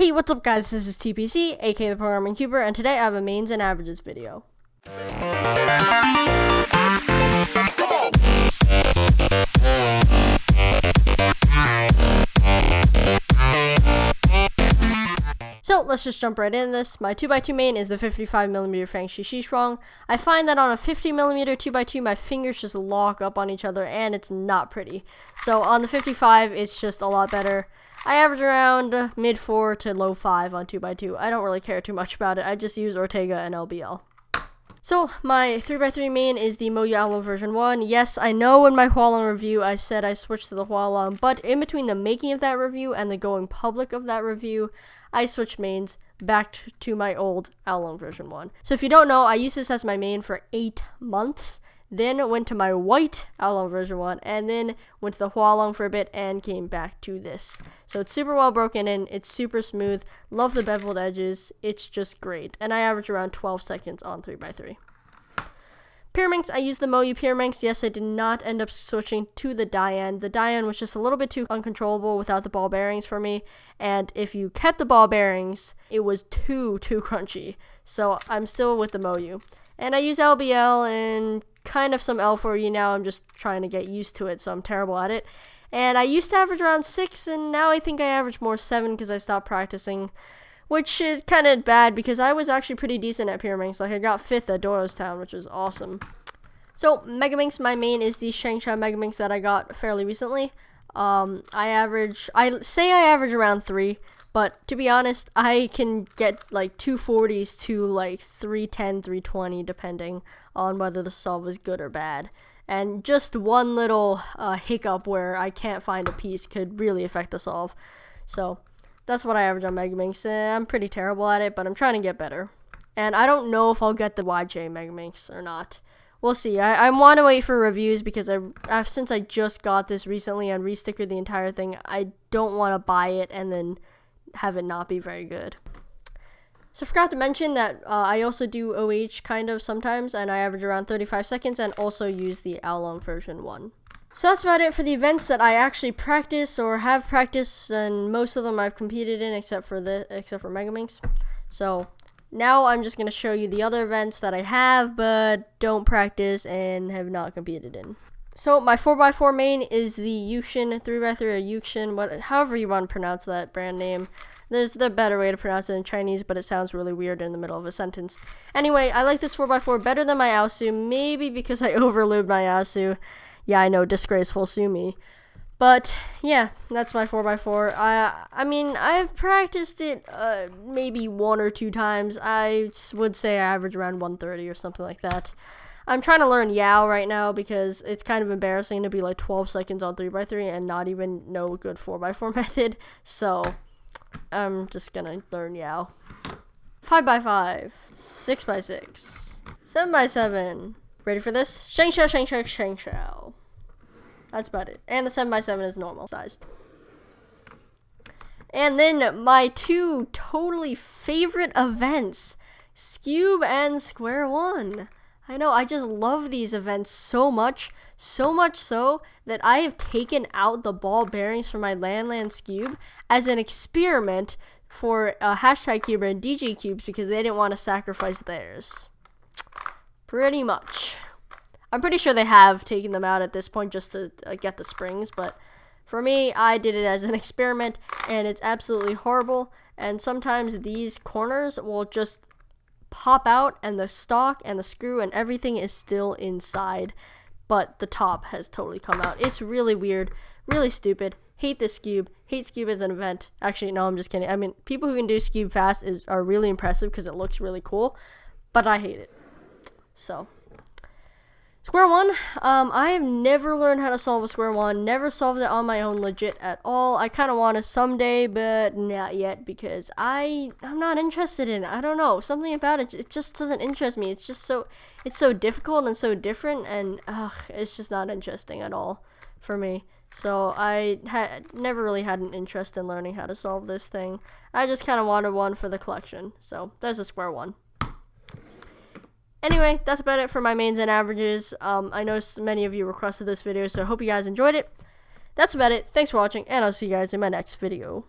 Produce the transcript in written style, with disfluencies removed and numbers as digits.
Hey, what's up guys, this is TPC, A.K.A TheProgrammingCuber, and today I have a mains and averages video. So let's just jump right into this. My 2x2 main is the 55mm Fang Shi Shi Shuang. I find that on a 50mm 2x2 my fingers just lock up on each other and it's not pretty. So on the 55 it's just a lot better. I average around mid 4 to low 5 on 2x2. I don't really care too much about it. I just use Ortega and LBL. So my 3x3 main is the Moyu Along version 1. Yes, I know in my Hualong review I said I switched to the Hualong, but in between the making of that review and the going public of that review, I switched mains back to my old Along version 1. So if you don't know, I used this as my main for 8 months, then went to my white Along version 1, and then went to the Hualong for a bit and came back to this. So it's super well broken in, it's super smooth, love the beveled edges, it's just great. And I average around 12 seconds on 3x3. Pyraminx, I used the Moyu Pyraminx. Yes, I did not end up switching to the Dian. The Dian was just a little bit too uncontrollable without the ball bearings for me, and if you kept the ball bearings, it was too crunchy. So I'm still with the Moyu. And I use LBL and kind of some L4U now. I'm just trying to get used to it, so I'm terrible at it. And I used to average around 6, and now I think I average more 7 because I stopped practicing, which is kind of bad because I was actually pretty decent at Pyraminx. Like, I got 5th at Doylestown, which was awesome. So, Megaminx, my main is the Shangsha Megaminx that I got fairly recently. I say I average around 3, but to be honest, I can get like 240s to like 310, 320, depending on whether the solve is good or bad. And just one little hiccup where I can't find a piece could really affect the solve. So, that's what I average on Megaminx. I'm pretty terrible at it, but I'm trying to get better. And I don't know if I'll get the YJ Megaminx or not. We'll see. I want to wait for reviews because since I just got this recently and restickered the entire thing, I don't want to buy it and then have it not be very good. So I forgot to mention that I also do OH kind of sometimes, and I average around 35 seconds and also use the Along version 1. So that's about it for the events that I actually practice or have practiced, and most of them I've competed in except for Megaminx. So now I'm just going to show you the other events that I have but don't practice and have not competed in. So my 4x4 main is the Yuxin 3x3 or Yuxin, however you want to pronounce that brand name. There's the better way to pronounce it in Chinese, but it sounds really weird in the middle of a sentence. Anyway, I like this 4x4 better than my Aosu, maybe because I overlubed my Aosu. Yeah, I know, disgraceful, sue me. But, yeah, that's my 4x4. I mean, I've practiced it maybe 1 or 2 times. I would say I average around 130 or something like that. I'm trying to learn Yao right now because it's kind of embarrassing to be like 12 seconds on 3x3 and not even know a good 4x4 method. So, I'm just gonna learn Yao. 5x5, 6x6, 7x7. Ready for this? Shangsha, Shangsha, Shangsha. That's about it. And the 7x7 is normal sized. And then my 2 totally favorite events, Scube and Square One. I know, I just love these events so much so that I have taken out the ball bearings from my Lan Scube as an experiment for #Cuber and DJ Cubes because they didn't want to sacrifice theirs. Pretty much. I'm pretty sure they have taken them out at this point just to get the springs, but for me, I did it as an experiment, and it's absolutely horrible, and sometimes these corners will just pop out, and the stock and the screw and everything is still inside, but the top has totally come out. It's really weird, really stupid. Hate this Scube. Hate Scube as an event. Actually, no, I'm just kidding. I mean, people who can do Scube fast are really impressive because it looks really cool, but I hate it. So, Square One, I have never learned how to solve a Square One, never solved it on my own legit at all. I kind of want to someday, but not yet because I'm not interested in it. I don't know, something about it just doesn't interest me. It's just it's so difficult and so different, and it's just not interesting at all for me. So I never really had an interest in learning how to solve this thing. I just kind of wanted one for the collection, so there's a Square One. Anyway, that's about it for my mains and averages. I know many of you requested this video, so I hope you guys enjoyed it. That's about it. Thanks for watching, and I'll see you guys in my next video.